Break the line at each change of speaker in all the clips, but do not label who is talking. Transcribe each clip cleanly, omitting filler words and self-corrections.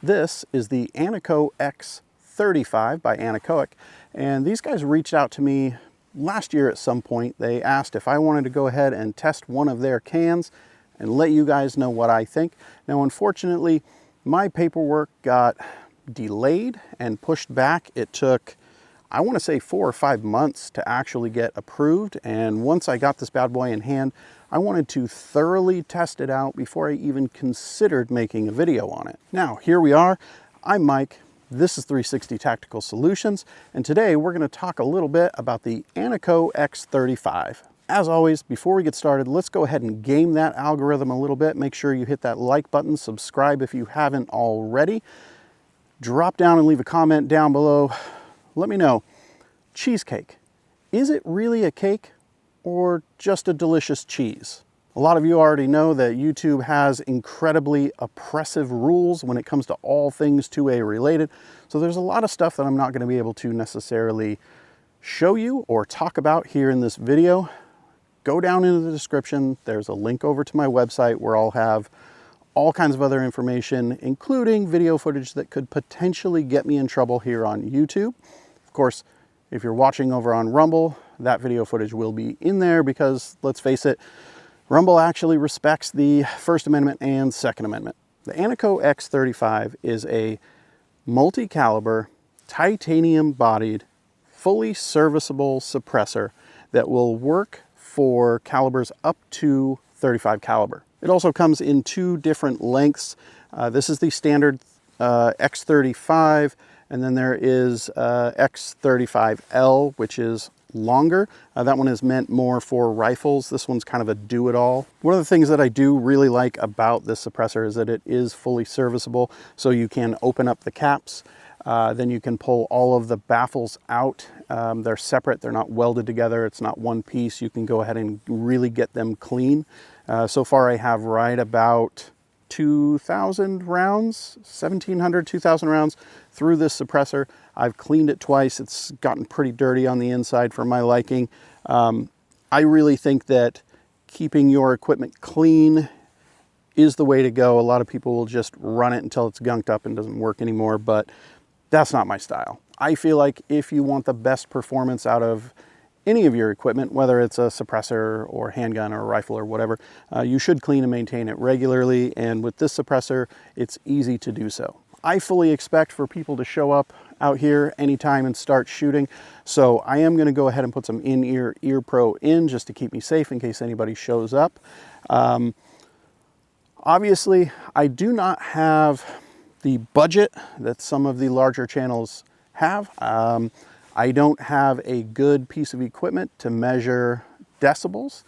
This is the AnechoX 35 by Anechoic, and these guys reached out to me last year at some point. They asked if I wanted to go ahead and test one of their cans and let you guys know what I think. Now, unfortunately, my paperwork got delayed and pushed back. It took, I want to say, 4 or 5 months to actually get approved. And once I got this bad boy in hand, I wanted to thoroughly test it out before I even considered making a video on it. Now, here we are. I'm Mike. This is 360 Tactical Solutions. And today we're going to talk a little bit about the AnechoX 35. As always, before we get started, let's go ahead and game that algorithm a little bit. Make sure you hit that like button, subscribe if you haven't already. Drop down and leave a comment down below. Let me know, cheesecake, is it really a cake or just a delicious cheese? A lot of you already know that YouTube has incredibly oppressive rules when it comes to all things 2A related. So there's a lot of stuff that I'm not going to be able to necessarily show you or talk about here in this video. Go down into the description. There's a link over to my website where I'll have all kinds of other information, including video footage that could potentially get me in trouble here on YouTube. Of course, if you're watching over on Rumble, that video footage will be in there because, let's face it, Rumble actually respects the First Amendment and Second Amendment. The AnechoX 35 is a multi-caliber, titanium-bodied, fully serviceable suppressor that will work for calibers up to 35 caliber. It also comes in 2 different lengths. This is the standard X35, and then there is X35L, which is longer. That one is meant more for rifles. This one's kind of a do-it-all. One of the things that I do really like about this suppressor is that it is fully serviceable, so you can open up the caps, then you can pull all of the baffles out. They're separate, they're not welded together, it's not one piece. You can go ahead and really get them clean. So far I have right about 2,000 rounds, 1,700, 2,000 rounds through this suppressor. I've cleaned it twice. It's gotten pretty dirty on the inside for my liking. I really think that keeping your equipment clean is the way to go. A lot of people will just run it until it's gunked up and doesn't work anymore, but that's not my style. I feel like if you want the best performance out of any of your equipment, whether it's a suppressor or handgun or a rifle or whatever, you should clean and maintain it regularly. And with this suppressor, it's easy to do so. I fully expect for people to show up out here anytime and start shooting. So I am going to go ahead and put some in-ear ear pro in just to keep me safe in case anybody shows up. Obviously, I do not have the budget that some of the larger channels have. I don't have a good piece of equipment to measure decibels.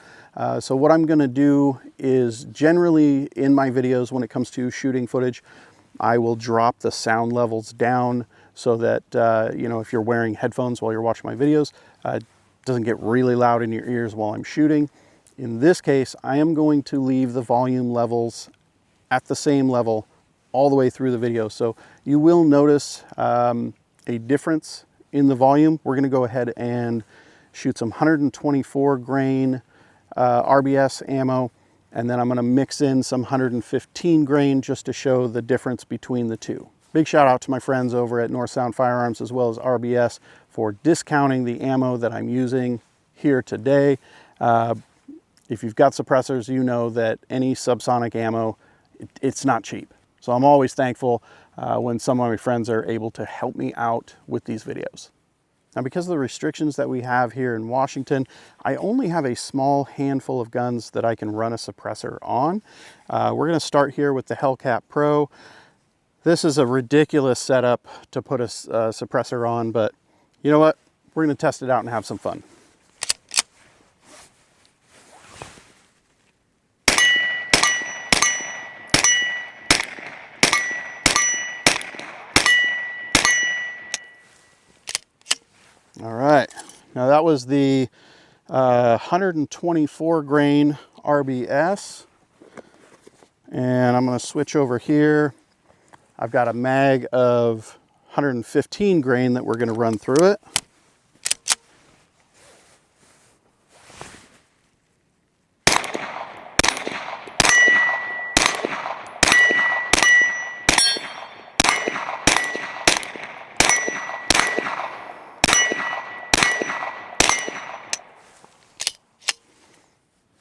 So what I'm going to do is, generally in my videos when it comes to shooting footage, I will drop the sound levels down so that, you know, if you're wearing headphones while you're watching my videos, it doesn't get really loud in your ears while I'm shooting. In this case, I am going to leave the volume levels at the same level all the way through the video. So you will notice a difference in the volume. We're going to go ahead and shoot some 124 grain RBS ammo, and then I'm going to mix in some 115 grain just to show the difference between the two. Big shout out to my friends over at North Sound Firearms as well as RBS for discounting the ammo that I'm using here today. If you've got suppressors, you know that any subsonic ammo, it's not cheap. So I'm always thankful when some of my friends are able to help me out with these videos. Now, because of the restrictions that we have here in Washington, I only have a small handful of guns that I can run a suppressor on. We're going to start here with the Hellcat Pro. This is a ridiculous setup to put a suppressor on, but you know what? We're going to test it out and have some fun. All right, now that was the 124 grain RBS, and I'm going to switch over here. I've got a mag of 115 grain that we're going to run through it.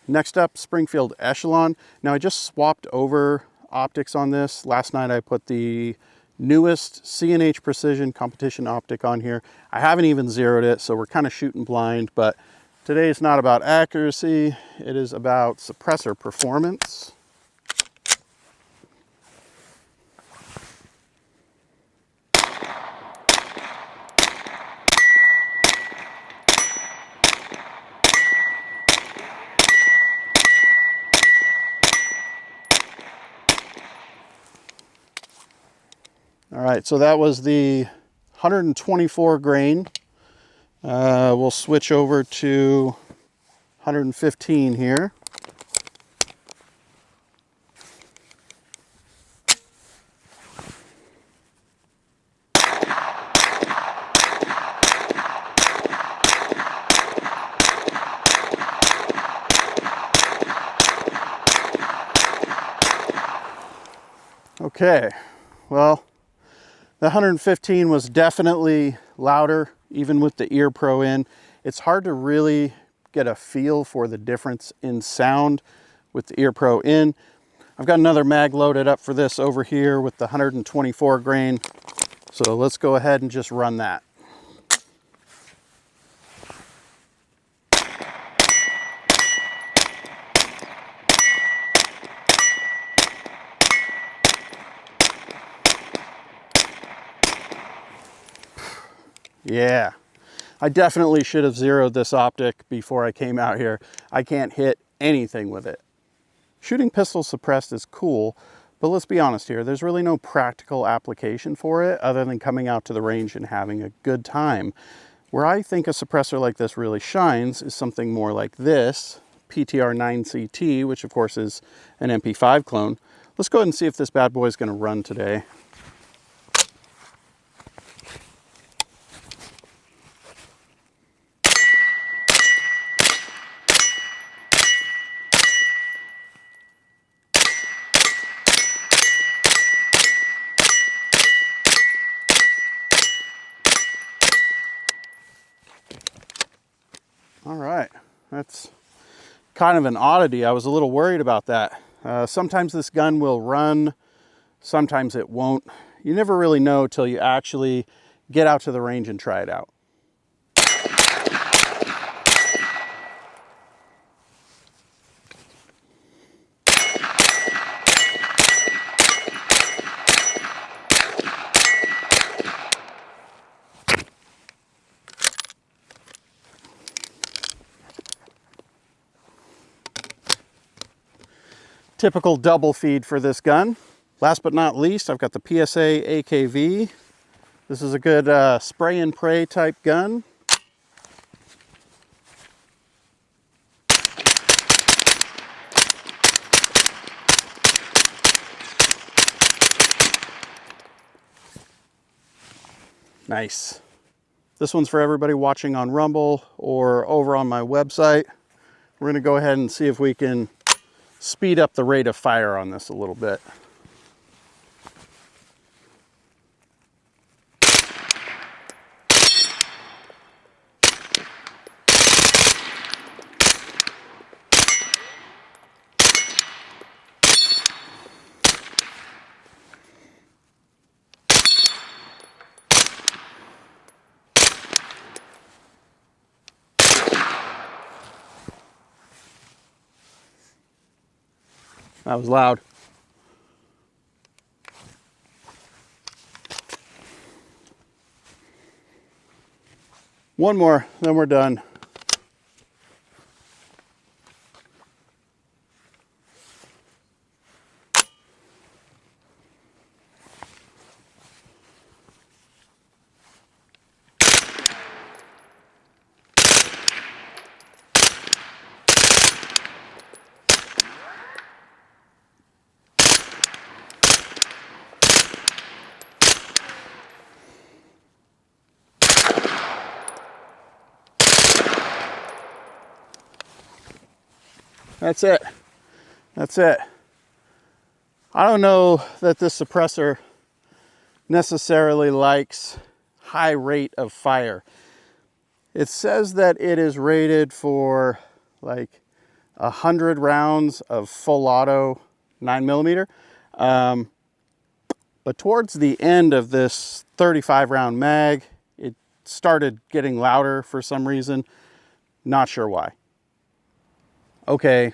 Next up, Springfield Echelon. Now I just swapped over optics on this. Last night I put the newest C&H Precision competition optic on here. I haven't even zeroed it, so we're kind of shooting blind, but today it's not about accuracy, it is about suppressor performance. All right, so that was the 124 grain. We'll switch over to 115 here. Okay, well, the 115 was definitely louder, even with the ear pro in. It's hard to really get a feel for the difference in sound with the ear pro in. I've got another mag loaded up for this over here with the 124 grain. So let's go ahead and just run that. Yeah, I definitely should have zeroed this optic before I came out here. I can't hit anything with it. Shooting pistol suppressed is cool, but let's be honest here, there's really no practical application for it other than coming out to the range and having a good time. Where I think a suppressor like this really shines is something more like this, PTR9CT, which of course is an MP5 clone. Let's go ahead and see if this bad boy is going to run today. All right, that's kind of an oddity. I was a little worried about that. Sometimes this gun will run, sometimes it won't. You never really know till you actually get out to the range and try it out. Typical double feed for this gun. Last but not least, I've got the PSA AKV. This is a good spray and pray type gun. Nice. This one's for everybody watching on Rumble or over on my website. We're going to go ahead and see if we can speed up the rate of fire on this a little bit. That was loud. One more, then we're done. That's it. That's it. I don't know that this suppressor necessarily likes high rate of fire. It says that it is rated for like 100 rounds of full auto 9mm. But towards the end of this 35 round mag, it started getting louder for some reason. Not sure why. Okay,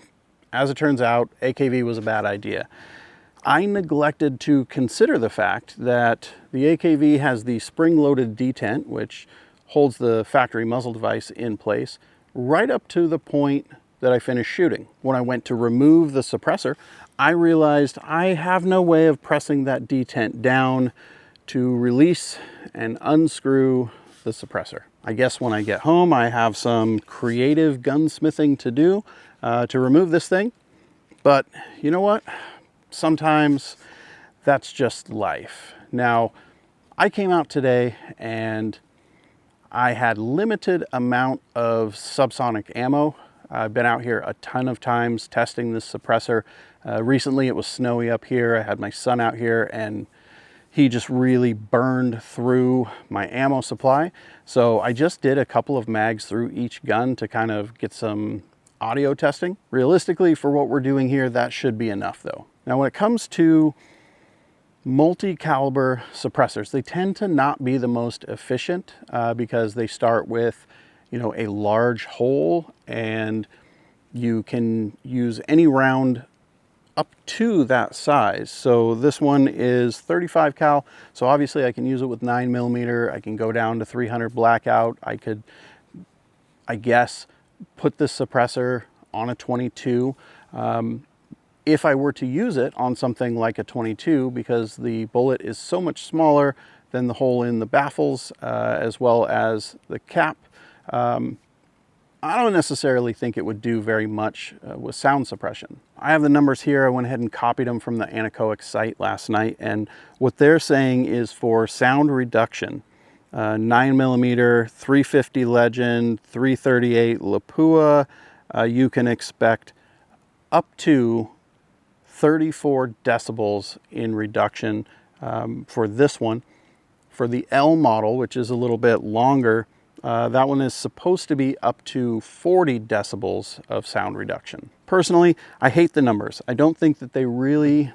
as it turns out, AKV was a bad idea. I neglected to consider the fact that the AKV has the spring-loaded detent, which holds the factory muzzle device in place, right up to the point that I finished shooting. When I went to remove the suppressor, I realized I have no way of pressing that detent down to release and unscrew the suppressor. I guess when I get home, I have some creative gunsmithing to do to remove this thing. But you know what? Sometimes that's just life. Now, I came out today and I had limited amount of subsonic ammo. I've been out here a ton of times testing this suppressor. Recently it was snowy up here. I had my son out here and he just really burned through my ammo supply. So I just did a couple of mags through each gun to kind of get some audio testing. Realistically, for what we're doing here, that should be enough though. Now, when it comes to multi-caliber suppressors, they tend to not be the most efficient because they start with, you know, a large hole, and you can use any round up to that size. So this one is 35 cal, so obviously I can use it with 9mm. I can go down to 300 blackout. I could, I guess, put this suppressor on a 22. If I were to use it on something like a 22, because the bullet is so much smaller than the hole in the baffles, as well as the cap, I don't necessarily think it would do very much with sound suppression. I have the numbers here. I went ahead and copied them from the Anechoic site last night, and what they're saying is for sound reduction, 9mm, 350 Legend, 338 Lapua, you can expect up to 34 decibels in reduction for this one. For the L model, which is a little bit longer, that one is supposed to be up to 40 decibels of sound reduction. Personally, I hate the numbers. I don't think that they really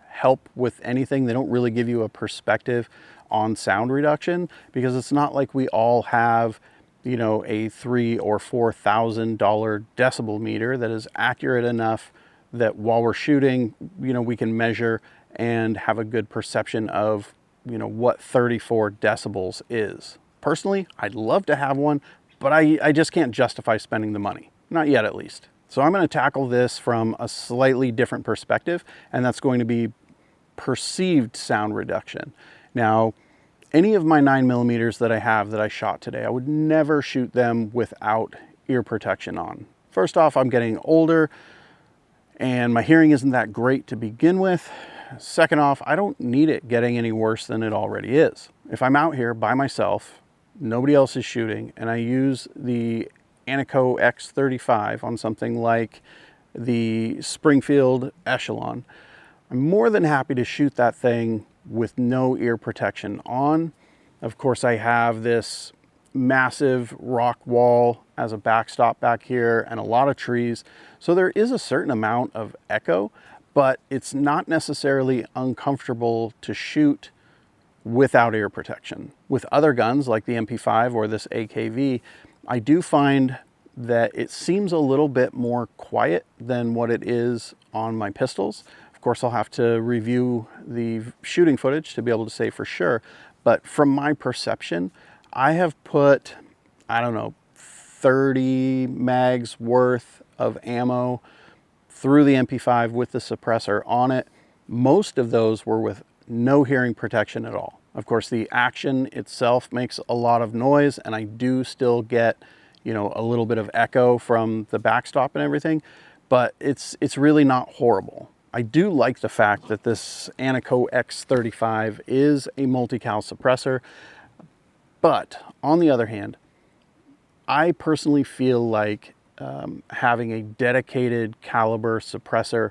help with anything. They don't really give you a perspective on sound reduction, because it's not like we all have, you know, a $3,000 or $4,000 decibel meter that is accurate enough that while we're shooting, you know, we can measure and have a good perception of, you know, what 34 decibels is. Personally, I'd love to have one, but I just can't justify spending the money. Not yet, at least. So I'm going to tackle this from a slightly different perspective, and that's going to be perceived sound reduction. Now, any of my 9mm that I have that I shot today, I would never shoot them without ear protection on. First off, I'm getting older, and my hearing isn't that great to begin with. Second off, I don't need it getting any worse than it already is. If I'm out here by myself, nobody else is shooting, and I use the AnechoX 35 on something like the Springfield Echelon, I'm more than happy to shoot that thing with no ear protection on. Of course, I have this massive rock wall as a backstop back here and a lot of trees. So there is a certain amount of echo, but it's not necessarily uncomfortable to shoot without ear protection. With other guns like the MP5 or this AKV, I do find that it seems a little bit more quiet than what it is on my pistols. Of course, I'll have to review the shooting footage to be able to say for sure, but from my perception, I have put, I don't know, 30 mags worth of ammo through the MP5 with the suppressor on it. Most of those were with no hearing protection at all. Of course, the action itself makes a lot of noise, and I do still get, you know, a little bit of echo from the backstop and everything, but it's really not horrible. I do like the fact that this AnechoX 35 is a multi-cal suppressor, but on the other hand, I personally feel like having a dedicated caliber suppressor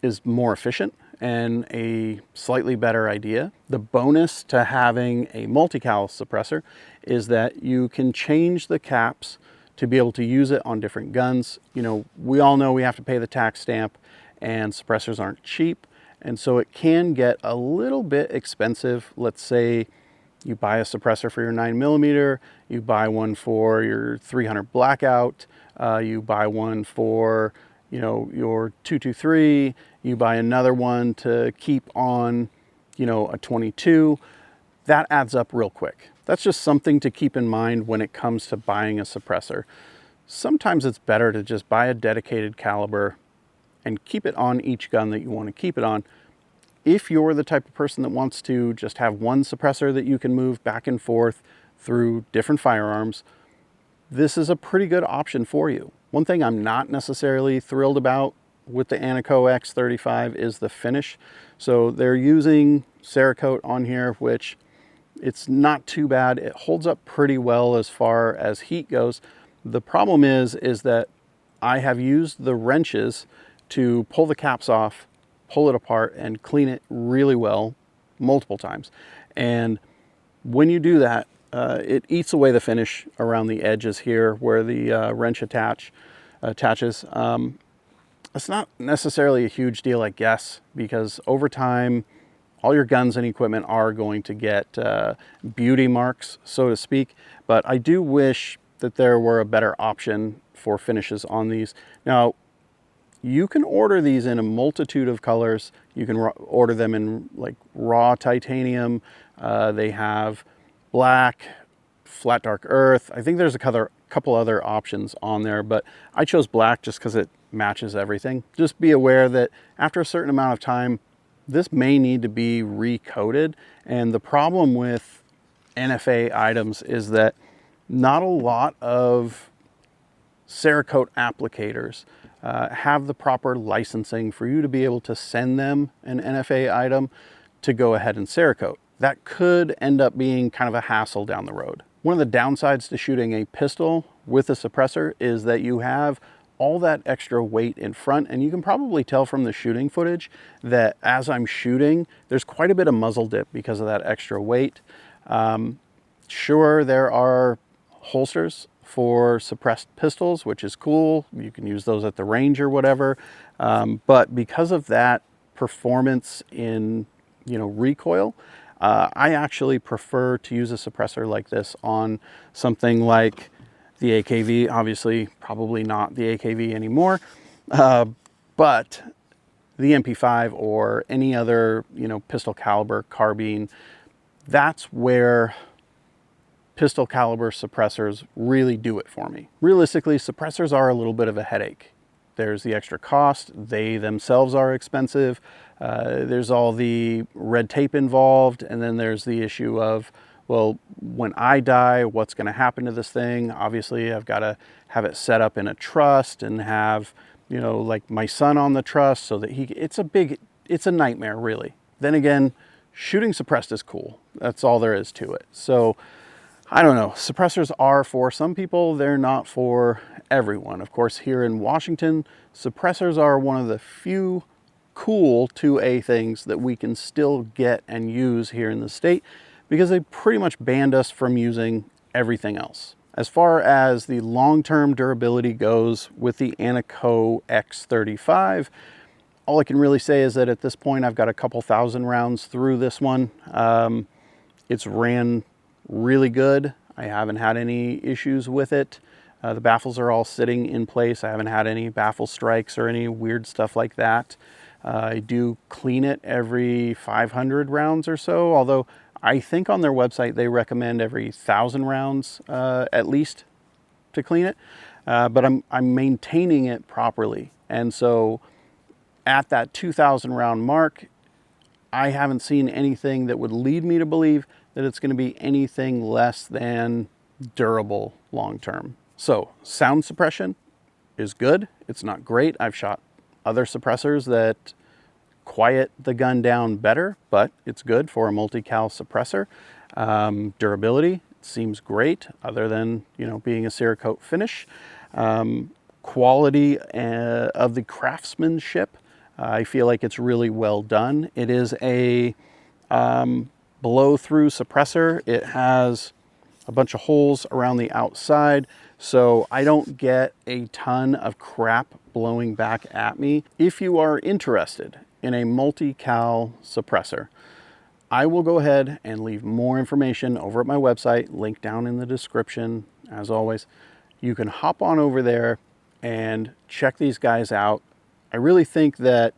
is more efficient and a slightly better idea. The bonus to having a multi-cal suppressor is that you can change the caps to be able to use it on different guns. You know, we all know we have to pay the tax stamp, and suppressors aren't cheap, and so it can get a little bit expensive. Let's say you buy a suppressor for your 9mm, you buy one for your 300 blackout, you buy one for, you know, your 223, you buy another one to keep on, you know, a 22. That adds up real quick. That's just something to keep in mind when it comes to buying a suppressor. Sometimes it's better to just buy a dedicated caliber and keep it on each gun that you want to keep it on. If you're the type of person that wants to just have one suppressor that you can move back and forth through different firearms, this is a pretty good option for you. One thing I'm not necessarily thrilled about with the Anechoic AnechoX is the finish. So they're using Cerakote on here, which it's not too bad. It holds up pretty well as far as heat goes. The problem is that I have used the wrenches to pull the caps off, pull it apart, and clean it really well multiple times. And when you do that, it eats away the finish around the edges here where the wrench attaches. It's not necessarily a huge deal, I guess, because over time, all your guns and equipment are going to get beauty marks, so to speak. But I do wish that there were a better option for finishes on these. Now, you can order these in a multitude of colors. You can order them in like raw titanium. They have black, flat dark earth. I think there's a couple other options on there, but I chose black just because it matches everything. Just be aware that after a certain amount of time, this may need to be recoated. And the problem with NFA items is that not a lot of Cerakote applicators have the proper licensing for you to be able to send them an NFA item to go ahead and Cerakote. That could end up being kind of a hassle down the road. One of the downsides to shooting a pistol with a suppressor is that you have all that extra weight in front, and you can probably tell from the shooting footage that as I'm shooting, there's quite a bit of muzzle dip because of that extra weight. Sure, there are holsters for suppressed pistols, which is cool. You can use those at the range or whatever. But because of that performance in, you know, recoil, I actually prefer to use a suppressor like this on something like the AKV. Obviously, probably not the AKV anymore, but the MP5 or any other, you know, pistol caliber carbine. That's where pistol caliber suppressors really do it for me. Realistically, suppressors are a little bit of a headache. There's the extra cost. They themselves are expensive. There's all the red tape involved. And then there's the issue of, well, when I die, what's going to happen to this thing? Obviously, I've got to have it set up in a trust and have, you know, like my son on the trust so that it's a nightmare, really. Then again, shooting suppressed is cool. That's all there is to it. So I don't know. Suppressors are for some people. They're not for everyone. Of course, here in Washington, suppressors are one of the few cool 2A things that we can still get and use here in the state, because they pretty much banned us from using everything else. As far as the long-term durability goes with the Anechoic 35, all I can really say is that at this point I've got a couple thousand rounds through this one. It's ran really good. I haven't had any issues with it. The baffles are all sitting in place. I haven't had any baffle strikes or any weird stuff like that. I do clean it every 500 rounds or so, although I think on their website they recommend every 1,000 rounds at least to clean it. But I'm maintaining it properly. And so at that 2,000 round mark, I haven't seen anything that would lead me to believe that it's going to be anything less than durable long term. So sound suppression is good. It's not great. I've shot other suppressors that quiet the gun down better, but it's good for a multi-cal suppressor. Durability seems great, other than, you know, being a Cerakote finish. Quality of the craftsmanship, I feel like it's really well done. It is a blow-through suppressor. It has a bunch of holes around the outside, so I don't get a ton of crap blowing back at me. If you are interested in a multi-cal suppressor, I will go ahead and leave more information over at my website, link down in the description, as always. You can hop on over there and check these guys out. I really think that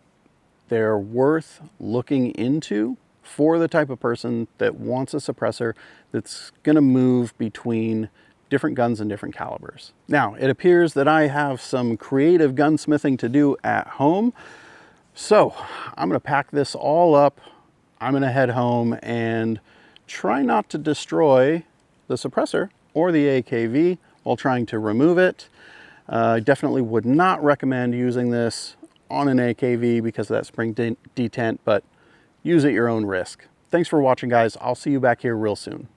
they're worth looking into for the type of person that wants a suppressor that's going to move between different guns and different calibers. Now, it appears that I have some creative gunsmithing to do at home, so I'm going to pack this all up. I'm going to head home and try not to destroy the suppressor or the AKV while trying to remove it. I definitely would not recommend using this on an AKV because of that spring detent, but use at your own risk. Thanks for watching, guys. I'll see you back here real soon.